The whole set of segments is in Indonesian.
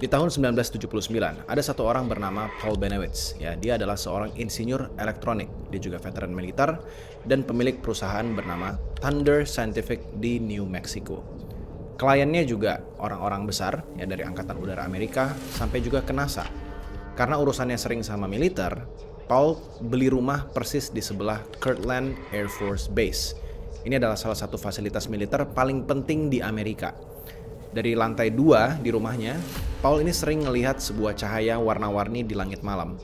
Di tahun 1979, ada satu orang bernama Paul Bennewitz. Ya, dia adalah seorang insinyur elektronik. Dia juga veteran militer dan pemilik perusahaan bernama Thunder Scientific di New Mexico. Kliennya juga orang-orang besar ya dari Angkatan Udara Amerika sampai juga ke NASA. Karena urusannya sering sama militer, Paul beli rumah persis di sebelah Kirtland Air Force Base. Ini adalah salah satu fasilitas militer paling penting di Amerika. Dari lantai 2 di rumahnya, Paul ini sering melihat sebuah cahaya warna-warni di langit malam.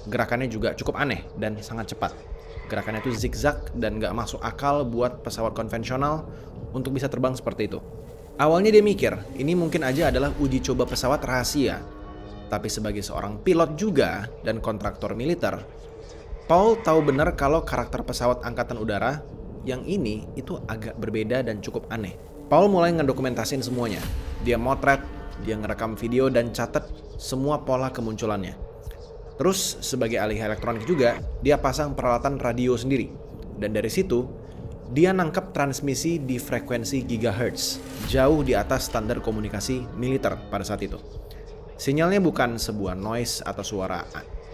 Gerakannya juga cukup aneh dan sangat cepat. Gerakannya itu zigzag dan gak masuk akal buat pesawat konvensional untuk bisa terbang seperti itu. Awalnya dia mikir, ini mungkin aja adalah uji coba pesawat rahasia. Tapi sebagai seorang pilot juga dan kontraktor militer, Paul tahu benar kalau karakter pesawat angkatan udara yang ini itu agak berbeda dan cukup aneh. Paul mulai ngedokumentasin semuanya. Dia motret, dia ngerekam video dan catat semua pola kemunculannya. Terus sebagai ahli elektronik juga, dia pasang peralatan radio sendiri. Dan dari situ, dia nangkep transmisi di frekuensi gigahertz, jauh di atas standar komunikasi militer pada saat itu. Sinyalnya bukan sebuah noise atau suara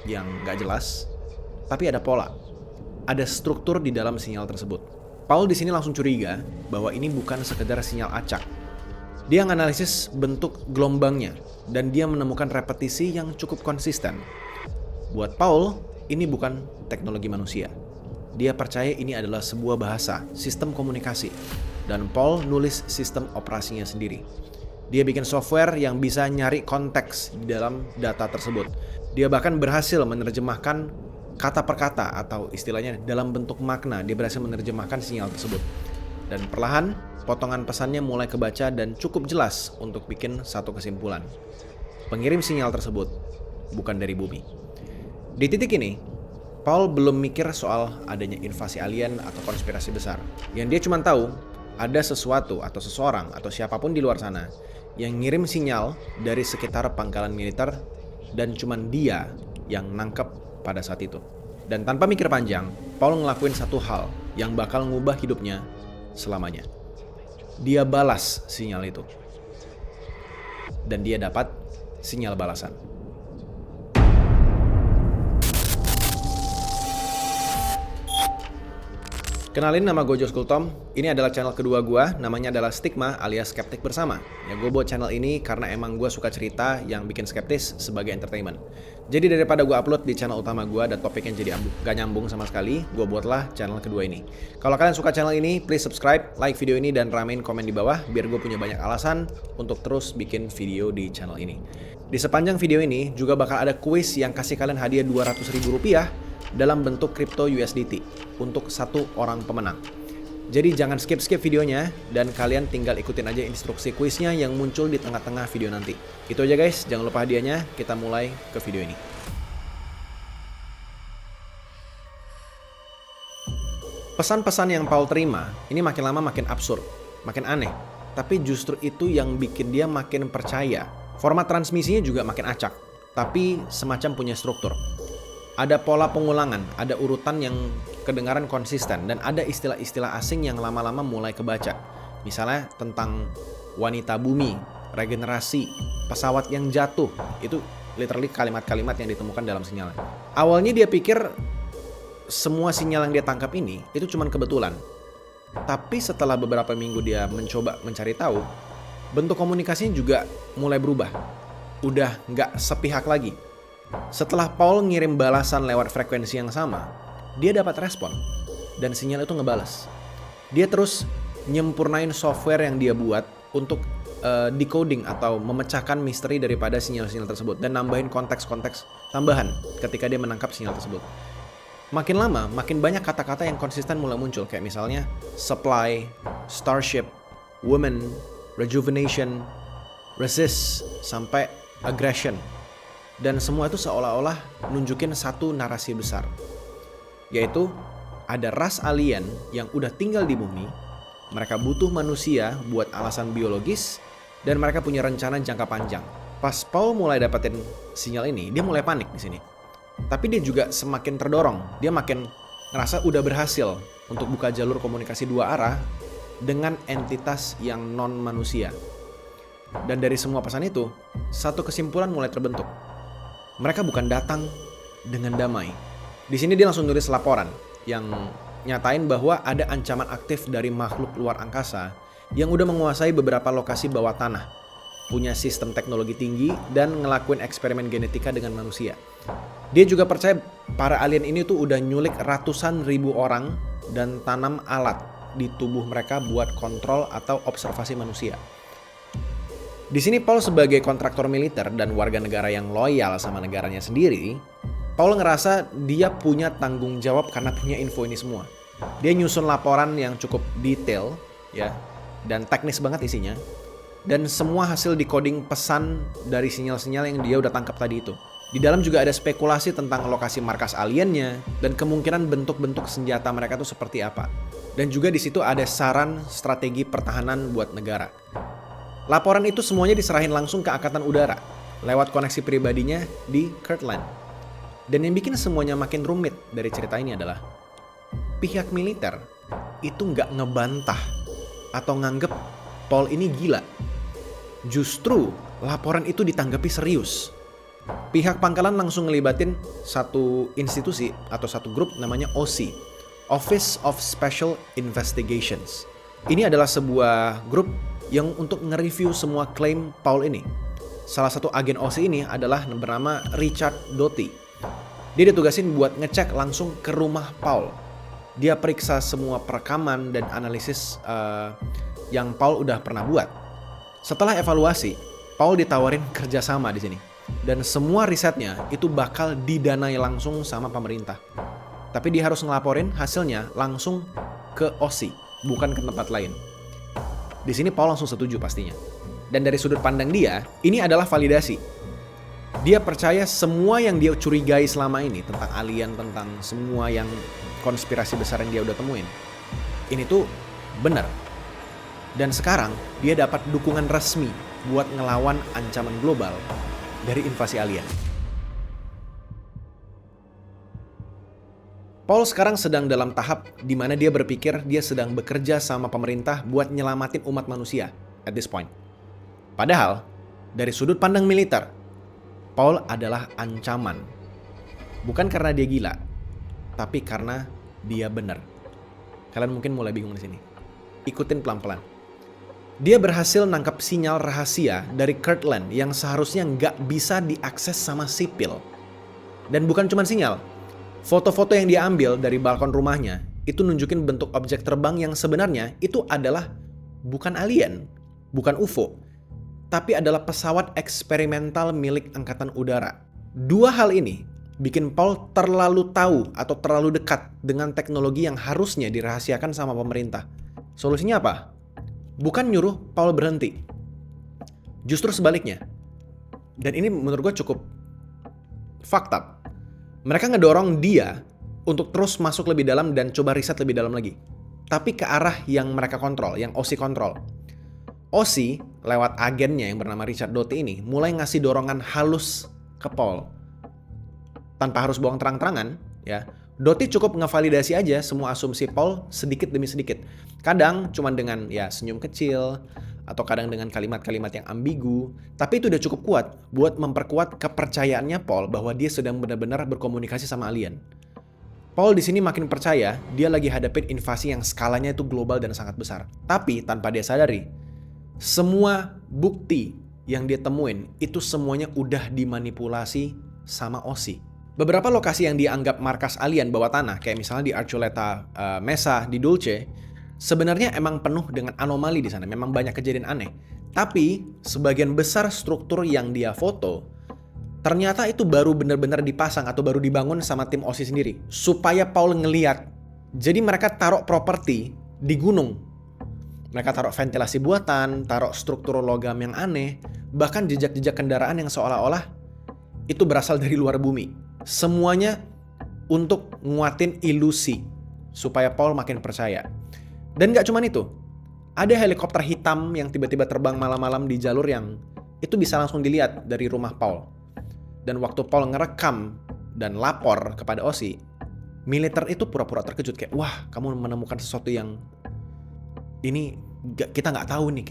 yang gak jelas, tapi ada pola. Ada struktur di dalam sinyal tersebut. Paul di sini langsung curiga bahwa ini bukan sekedar sinyal acak. Dia menganalisis bentuk gelombangnya dan dia menemukan repetisi yang cukup konsisten. Buat Paul, ini bukan teknologi manusia. Dia percaya ini adalah sebuah bahasa, sistem komunikasi. Dan Paul nulis sistem operasinya sendiri. Dia bikin software yang bisa nyari konteks di dalam data tersebut. Dia bahkan berhasil menerjemahkan kata per kata atau istilahnya dalam bentuk makna. Dia berhasil menerjemahkan sinyal tersebut. Dan perlahan potongan pesannya mulai kebaca dan cukup jelas untuk bikin satu kesimpulan. Pengirim sinyal tersebut bukan dari bumi. Di titik ini, Paul belum mikir soal adanya invasi alien atau konspirasi besar. Yang dia cuma tahu ada sesuatu atau seseorang atau siapapun di luar sana yang ngirim sinyal dari sekitar pangkalan militer dan cuma dia yang nangkep pada saat itu. Dan tanpa mikir panjang, Paul ngelakuin satu hal yang bakal ngubah hidupnya selamanya. Dia balas sinyal itu. Dan dia dapat sinyal balasan. Kenalin, nama gue Josh Kultom. Ini adalah channel kedua gue, namanya adalah Stigma alias Skeptik Bersama. Ya, gue buat channel ini karena emang gue suka cerita yang bikin skeptis sebagai entertainment. Jadi daripada gue upload di channel utama gue dan topiknya jadi gak nyambung sama sekali, gue buatlah channel kedua ini. Kalau kalian suka channel ini, please subscribe, like video ini, dan ramein komen di bawah biar gue punya banyak alasan untuk terus bikin video di channel ini. Di sepanjang video ini juga bakal ada kuis yang kasih kalian hadiah Rp200.000 dalam bentuk crypto USDT untuk satu orang pemenang. Jadi jangan skip videonya dan kalian tinggal ikutin aja instruksi kuisnya yang muncul di tengah-tengah video nanti. Itu aja guys, jangan lupa hadiahnya. Kita mulai ke video ini. Pesan-pesan yang Paul terima ini makin lama makin absurd, makin aneh. Tapi justru itu yang bikin dia makin percaya. Format transmisinya juga makin acak, tapi semacam punya struktur. Ada pola pengulangan, ada urutan yang kedengaran konsisten, dan ada istilah-istilah asing yang lama-lama mulai kebaca. Misalnya tentang wanita bumi, regenerasi, pesawat yang jatuh. Itu literally kalimat-kalimat yang ditemukan dalam sinyalnya. Awalnya dia pikir semua sinyal yang dia tangkap ini itu cuma kebetulan. Tapi setelah beberapa minggu dia mencoba mencari tahu, bentuk komunikasinya juga mulai berubah. Udah nggak sepihak lagi. Setelah Paul ngirim balasan lewat frekuensi yang sama, dia dapat respon dan sinyal itu ngebales. Dia terus nyempurnain software yang dia buat untuk decoding atau memecahkan misteri daripada sinyal-sinyal tersebut dan nambahin konteks-konteks tambahan ketika dia menangkap sinyal tersebut. Makin lama, makin banyak kata-kata yang konsisten mulai muncul, kayak misalnya supply, starship, woman, rejuvenation, resist, sampai aggression. Dan semua itu seolah-olah nunjukin satu narasi besar, yaitu ada ras alien yang udah tinggal di bumi, mereka butuh manusia buat alasan biologis, dan mereka punya rencana jangka panjang. Pas Paul mulai dapetin sinyal ini, dia mulai panik di sini. Tapi dia juga semakin terdorong, dia makin ngerasa udah berhasil untuk buka jalur komunikasi dua arah dengan entitas yang non manusia. Dan dari semua pesan itu, satu kesimpulan mulai terbentuk. Mereka bukan datang dengan damai. Di sini dia langsung nulis laporan yang nyatain bahwa ada ancaman aktif dari makhluk luar angkasa yang udah menguasai beberapa lokasi bawah tanah, punya sistem teknologi tinggi, dan ngelakuin eksperimen genetika dengan manusia. Dia juga percaya para alien ini tuh udah nyulik ratusan ribu orang dan tanam alat di tubuh mereka buat kontrol atau observasi manusia. Di sini Paul sebagai kontraktor militer dan warga negara yang loyal sama negaranya sendiri, Paul ngerasa dia punya tanggung jawab karena punya info ini semua. Dia nyusun laporan yang cukup detail ya, dan teknis banget isinya. Dan semua hasil decoding pesan dari sinyal-sinyal yang dia udah tangkap tadi itu. Di dalam juga ada spekulasi tentang lokasi markas aliennya dan kemungkinan bentuk-bentuk senjata mereka tuh seperti apa. Dan juga di situ ada saran strategi pertahanan buat negara. Laporan itu semuanya diserahin langsung ke Angkatan Udara lewat koneksi pribadinya di Kirtland. Dan yang bikin semuanya makin rumit dari cerita ini adalah pihak militer itu nggak ngebantah atau nganggep Paul ini gila. Justru laporan itu ditanggapi serius. Pihak pangkalan langsung ngelibatin satu institusi atau satu grup namanya OSI, Office of Special Investigations. Ini adalah sebuah grup yang untuk nge-review semua klaim Paul ini. Salah satu agen OSI ini adalah bernama Richard Doty. Dia ditugasin buat ngecek langsung ke rumah Paul. Dia periksa semua perekaman dan analisis yang Paul udah pernah buat. Setelah evaluasi, Paul ditawarin kerjasama di sini. Dan semua risetnya itu bakal didanai langsung sama pemerintah. Tapi dia harus ngelaporin hasilnya langsung ke OSI, bukan ke tempat lain. Di sini Paul langsung setuju pastinya. Dan dari sudut pandang dia, ini adalah validasi. Dia percaya semua yang dia curigai selama ini tentang alien, tentang semua yang konspirasi besar yang dia udah temuin, ini tuh benar. Dan sekarang dia dapat dukungan resmi buat ngelawan ancaman global dari invasi alien. Paul sekarang sedang dalam tahap di mana dia berpikir dia sedang bekerja sama pemerintah buat nyelamatin umat manusia at this point. Padahal, dari sudut pandang militer, Paul adalah ancaman. Bukan karena dia gila, tapi karena dia benar. Kalian mungkin mulai bingung di sini. Ikutin pelan-pelan. Dia berhasil nangkap sinyal rahasia dari Kirtland yang seharusnya nggak bisa diakses sama sipil. Dan bukan cuma sinyal. Foto-foto yang dia ambil dari balkon rumahnya itu nunjukin bentuk objek terbang yang sebenarnya itu adalah bukan alien, bukan UFO, tapi adalah pesawat eksperimental milik Angkatan Udara. Dua hal ini bikin Paul terlalu tahu atau terlalu dekat dengan teknologi yang harusnya dirahasiakan sama pemerintah. Solusinya apa? Bukan nyuruh Paul berhenti. Justru sebaliknya. Dan ini menurut gue cukup fucked up. Mereka ngedorong dia untuk terus masuk lebih dalam dan coba riset lebih dalam lagi. Tapi ke arah yang mereka kontrol, yang OSI kontrol. OSI lewat agennya yang bernama Richard Doty ini mulai ngasih dorongan halus ke Paul. Tanpa harus bohong terang-terangan, ya. Doty cukup ngevalidasi aja semua asumsi Paul sedikit demi sedikit. Kadang cuma dengan ya senyum kecil, atau kadang dengan kalimat-kalimat yang ambigu, tapi itu udah cukup kuat buat memperkuat kepercayaannya Paul bahwa dia sedang benar-benar berkomunikasi sama alien. Paul di sini makin percaya dia lagi hadapin invasi yang skalanya itu global dan sangat besar. Tapi tanpa dia sadari, semua bukti yang dia temuin itu semuanya udah dimanipulasi sama OSI. Beberapa lokasi yang dianggap markas alien bawah tanah, kayak misalnya di Archuleta Mesa di Dulce, sebenarnya emang penuh dengan anomali di sana, memang banyak kejadian aneh. Tapi sebagian besar struktur yang dia foto ternyata itu baru benar-benar dipasang atau baru dibangun sama tim OSI sendiri supaya Paul ngeliat. Jadi mereka taruh properti di gunung. Mereka taruh ventilasi buatan, taruh struktur logam yang aneh, bahkan jejak-jejak kendaraan yang seolah-olah itu berasal dari luar bumi. Semuanya untuk nguatin ilusi supaya Paul makin percaya. Dan gak cuman itu, ada helikopter hitam yang tiba-tiba terbang malam-malam di jalur yang itu bisa langsung dilihat dari rumah Paul. Dan waktu Paul ngerekam dan lapor kepada OSI, militer itu pura-pura terkejut kayak, wah kamu menemukan sesuatu yang ini kita nggak tahu nih,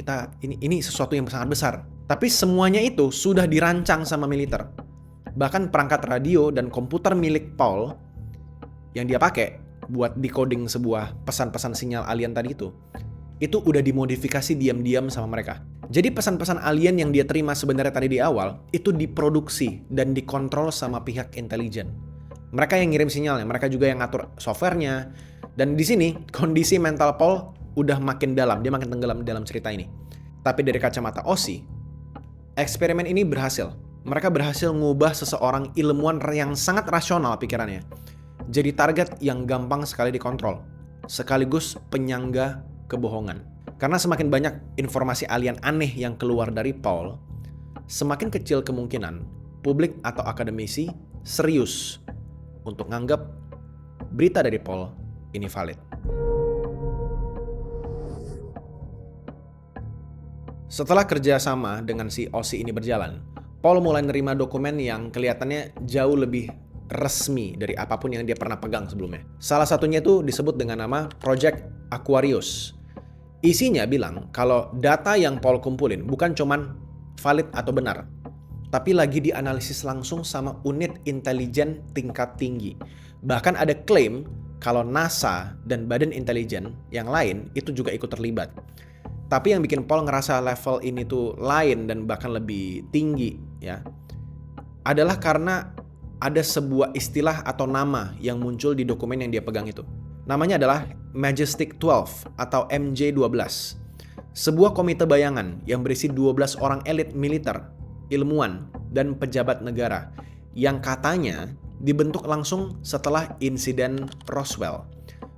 ini sesuatu yang sangat besar. Tapi semuanya itu sudah dirancang sama militer. Bahkan perangkat radio dan komputer milik Paul yang dia pakai buat decoding sebuah pesan-pesan sinyal alien tadi itu udah dimodifikasi diam-diam sama mereka. Jadi pesan-pesan alien yang dia terima sebenarnya tadi di awal itu diproduksi dan dikontrol sama pihak intelijen. Mereka yang ngirim sinyalnya, mereka juga yang ngatur softwarenya. Dan di sini kondisi mental Paul udah makin dalam, dia makin tenggelam dalam cerita ini. Tapi dari kacamata OSI, eksperimen ini berhasil. Mereka berhasil ngubah seseorang ilmuwan yang sangat rasional pikirannya jadi target yang gampang sekali dikontrol, sekaligus penyangga kebohongan. Karena semakin banyak informasi alien aneh yang keluar dari Paul, semakin kecil kemungkinan publik atau akademisi serius untuk nganggap berita dari Paul ini valid. Setelah kerjasama dengan si OSI ini berjalan, Paul mulai nerima dokumen yang kelihatannya jauh lebih resmi dari apapun yang dia pernah pegang sebelumnya. Salah satunya itu disebut dengan nama Project Aquarius. Isinya bilang kalau data yang Paul kumpulin bukan cuman valid atau benar, tapi lagi dianalisis langsung sama unit intelijen tingkat tinggi. Bahkan ada klaim kalau NASA dan badan intelijen yang lain itu juga ikut terlibat. Tapi yang bikin Paul ngerasa level ini tuh lain dan bahkan lebih tinggi ya, adalah karena ada sebuah istilah atau nama yang muncul di dokumen yang dia pegang itu. Namanya adalah Majestic 12 atau MJ12. Sebuah komite bayangan yang berisi 12 orang elit militer, ilmuwan, dan pejabat negara yang katanya dibentuk langsung setelah insiden Roswell.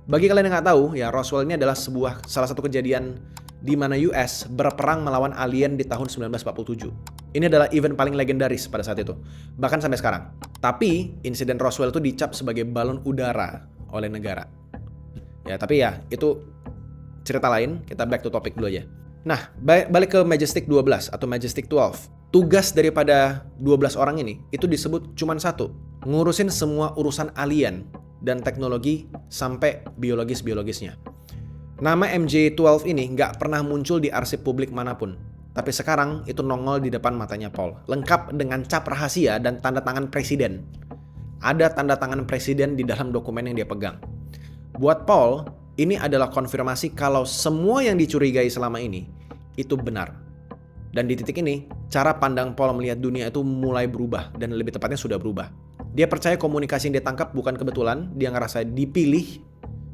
Bagi kalian yang nggak tahu, ya Roswell ini adalah salah satu kejadian di mana US berperang melawan alien di tahun 1947. Ini adalah event paling legendaris pada saat itu, bahkan sampai sekarang. Tapi insiden Roswell itu dicap sebagai balon udara oleh negara. Ya, tapi ya itu cerita lain, kita back to topic dulu aja. Nah, balik ke Majestic 12 atau Majestic 12. Tugas daripada 12 orang ini itu disebut cuman satu, ngurusin semua urusan alien dan teknologi sampai biologis-biologisnya. Nama MJ12 ini nggak pernah muncul di arsip publik manapun. Tapi sekarang itu nongol di depan matanya Paul. Lengkap dengan cap rahasia dan tanda tangan presiden. Ada tanda tangan presiden di dalam dokumen yang dia pegang. Buat Paul, ini adalah konfirmasi kalau semua yang dicurigai selama ini itu benar. Dan di titik ini, cara pandang Paul melihat dunia itu mulai berubah dan lebih tepatnya sudah berubah. Dia percaya komunikasi yang dia tangkap bukan kebetulan, dia ngerasa dipilih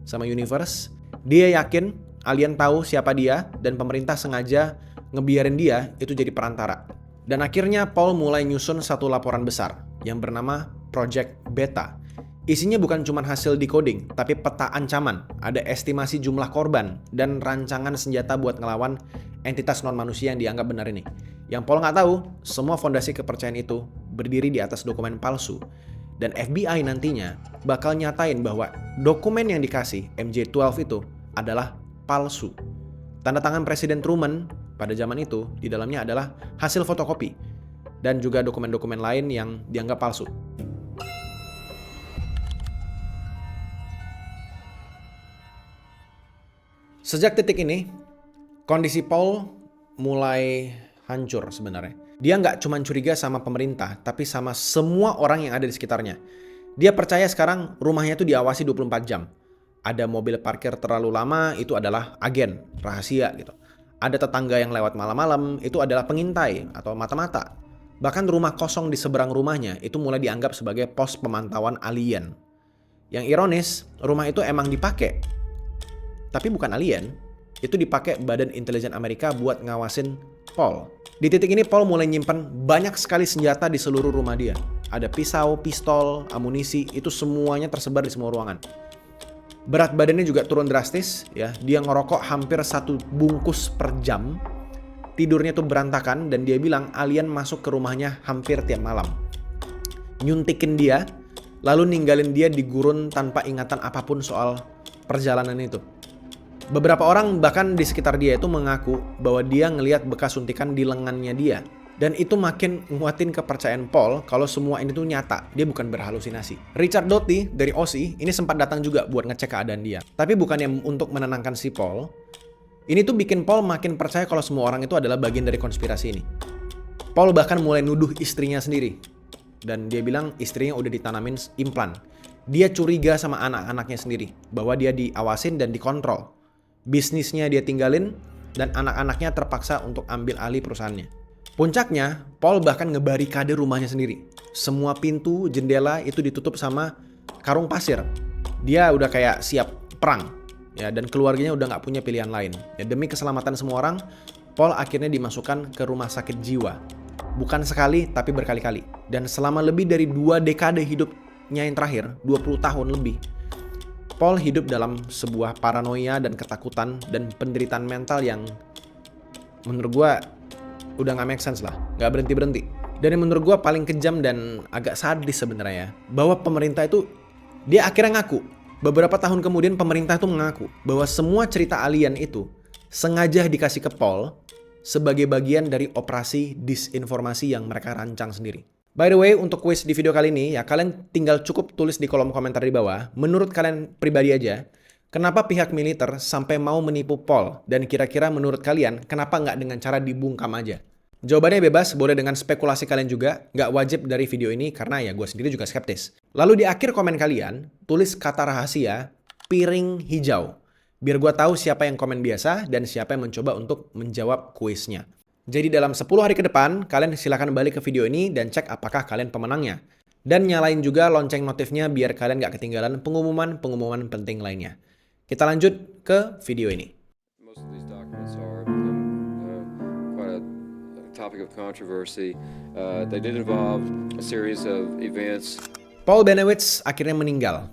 sama universe. Dia yakin alien tahu siapa dia dan pemerintah sengaja ngebiarin dia itu jadi perantara. Dan akhirnya Paul mulai nyusun satu laporan besar yang bernama Project Beta. Isinya bukan cuma hasil decoding, tapi peta ancaman, ada estimasi jumlah korban, dan rancangan senjata buat ngelawan entitas non-manusia yang dianggap benar ini. Yang Paul nggak tahu, semua fondasi kepercayaan itu berdiri di atas dokumen palsu. Dan FBI nantinya bakal nyatain bahwa dokumen yang dikasih MJ12 itu adalah palsu. Tanda tangan Presiden Truman pada zaman itu di dalamnya adalah hasil fotokopi dan juga dokumen-dokumen lain yang dianggap palsu. Sejak titik ini, kondisi Paul mulai hancur sebenarnya. Dia nggak cuma curiga sama pemerintah, tapi sama semua orang yang ada di sekitarnya. Dia percaya sekarang rumahnya itu diawasi 24 jam. Ada mobil parkir terlalu lama, itu adalah agen, rahasia gitu. Ada tetangga yang lewat malam-malam, itu adalah pengintai atau mata-mata. Bahkan rumah kosong di seberang rumahnya itu mulai dianggap sebagai pos pemantauan alien. Yang ironis, rumah itu emang dipakai. Tapi bukan alien, itu dipakai Badan Intelijen Amerika buat ngawasin Paul. Di titik ini Paul mulai nyimpan banyak sekali senjata di seluruh rumah dia. Ada pisau, pistol, amunisi, itu semuanya tersebar di semua ruangan. Berat badannya juga turun drastis, ya. Dia ngerokok hampir 1 bungkus per jam. Tidurnya tuh berantakan dan dia bilang alien masuk ke rumahnya hampir tiap malam. Nyuntikin dia, lalu ninggalin dia di gurun tanpa ingatan apapun soal perjalanan itu. Beberapa orang bahkan di sekitar dia itu mengaku bahwa dia ngelihat bekas suntikan di lengannya dia. Dan itu makin nguatin kepercayaan Paul kalau semua ini tuh nyata, dia bukan berhalusinasi. Richard Doty dari OSI ini sempat datang juga buat ngecek keadaan dia. Tapi bukannya untuk menenangkan si Paul, Ini tuh bikin Paul makin percaya kalau semua orang itu adalah bagian dari konspirasi ini. Paul bahkan mulai nuduh istrinya sendiri. Dan dia bilang istrinya udah ditanamin implan. Dia curiga sama anak-anaknya sendiri, bahwa dia diawasin dan dikontrol. Bisnisnya dia tinggalin, dan anak-anaknya terpaksa untuk ambil alih perusahaannya. Puncaknya, Paul bahkan ngebarikade rumahnya sendiri. Semua pintu, jendela itu ditutup sama karung pasir. Dia udah kayak siap perang. Ya, dan keluarganya udah nggak punya pilihan lain. Ya, demi keselamatan semua orang, Paul akhirnya dimasukkan ke rumah sakit jiwa. Bukan sekali, tapi berkali-kali. Dan selama lebih dari 2 dekade hidupnya yang terakhir, 20 tahun lebih, Paul hidup dalam sebuah paranoia dan ketakutan dan penderitaan mental yang menurut gue udah gak make sense lah, gak berhenti-berhenti. Dan yang menurut gue paling kejam dan agak sadis sebenarnya, bahwa pemerintah itu, dia akhirnya ngaku. Beberapa tahun kemudian pemerintah itu mengaku bahwa semua cerita alien itu sengaja dikasih ke Paul sebagai bagian dari operasi disinformasi yang mereka rancang sendiri. By the way, untuk kuis di video kali ini, ya kalian tinggal cukup tulis di kolom komentar di bawah, menurut kalian pribadi aja, kenapa pihak militer sampai mau menipu Paul? Dan kira-kira menurut kalian, kenapa nggak dengan cara dibungkam aja? Jawabannya bebas, boleh dengan spekulasi kalian juga, nggak wajib dari video ini karena ya gue sendiri juga skeptis. Lalu di akhir komen kalian, tulis kata rahasia, piring hijau. Biar gue tahu siapa yang komen biasa dan siapa yang mencoba untuk menjawab kuisnya. Jadi dalam 10 hari ke depan, kalian silahkan balik ke video ini dan cek apakah kalian pemenangnya. Dan nyalain juga lonceng notifnya biar kalian nggak ketinggalan pengumuman-pengumuman penting lainnya. Kita lanjut ke video ini. Most of these documents are quite a topic of controversy. They did involve a series of events. Paul Bennewitz akhirnya meninggal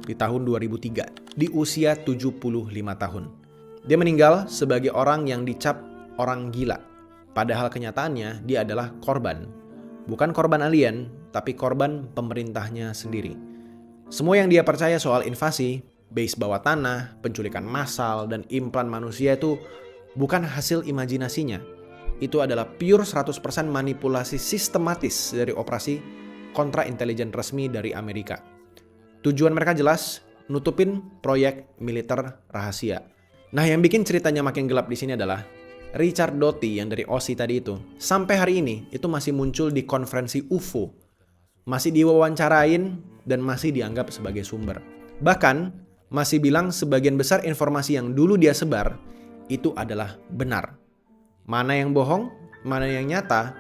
di tahun 2003 di usia 75 tahun. Dia meninggal sebagai orang yang dicap orang gila. Padahal kenyataannya dia adalah korban. Bukan korban alien, tapi korban pemerintahnya sendiri. Semua yang dia percaya soal invasi, base bawah tanah, penculikan massal, dan implan manusia itu bukan hasil imajinasinya. Itu adalah pure 100% manipulasi sistematis dari operasi kontra intelijen resmi dari Amerika. Tujuan mereka jelas, nutupin proyek militer rahasia. Nah, yang bikin ceritanya makin gelap di sini adalah Richard Doty yang dari OSI tadi itu, sampai hari ini itu masih muncul di konferensi UFO. Masih diwawancarain dan masih dianggap sebagai sumber. Bahkan, masih bilang sebagian besar informasi yang dulu dia sebar itu adalah benar. Mana yang bohong, mana yang nyata,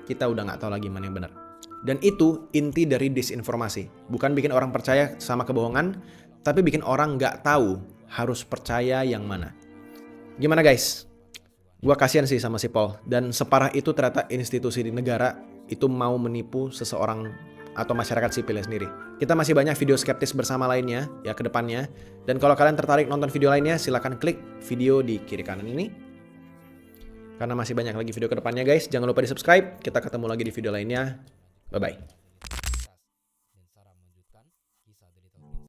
kita udah nggak tahu lagi mana yang benar. Dan itu inti dari disinformasi. Bukan bikin orang percaya sama kebohongan, tapi bikin orang nggak tahu harus percaya yang mana. Gimana guys? Gua kasihan sih sama si Paul. Dan separah itu ternyata institusi di negara itu mau menipu seseorang atau masyarakat sipilnya sendiri. Kita masih banyak video skeptis bersama lainnya ya ke depannya. Dan kalau kalian tertarik nonton video lainnya, silahkan klik video di kiri kanan ini. Karena masih banyak lagi video ke depannya guys. Jangan lupa di subscribe. Kita ketemu lagi di video lainnya. Bye-bye.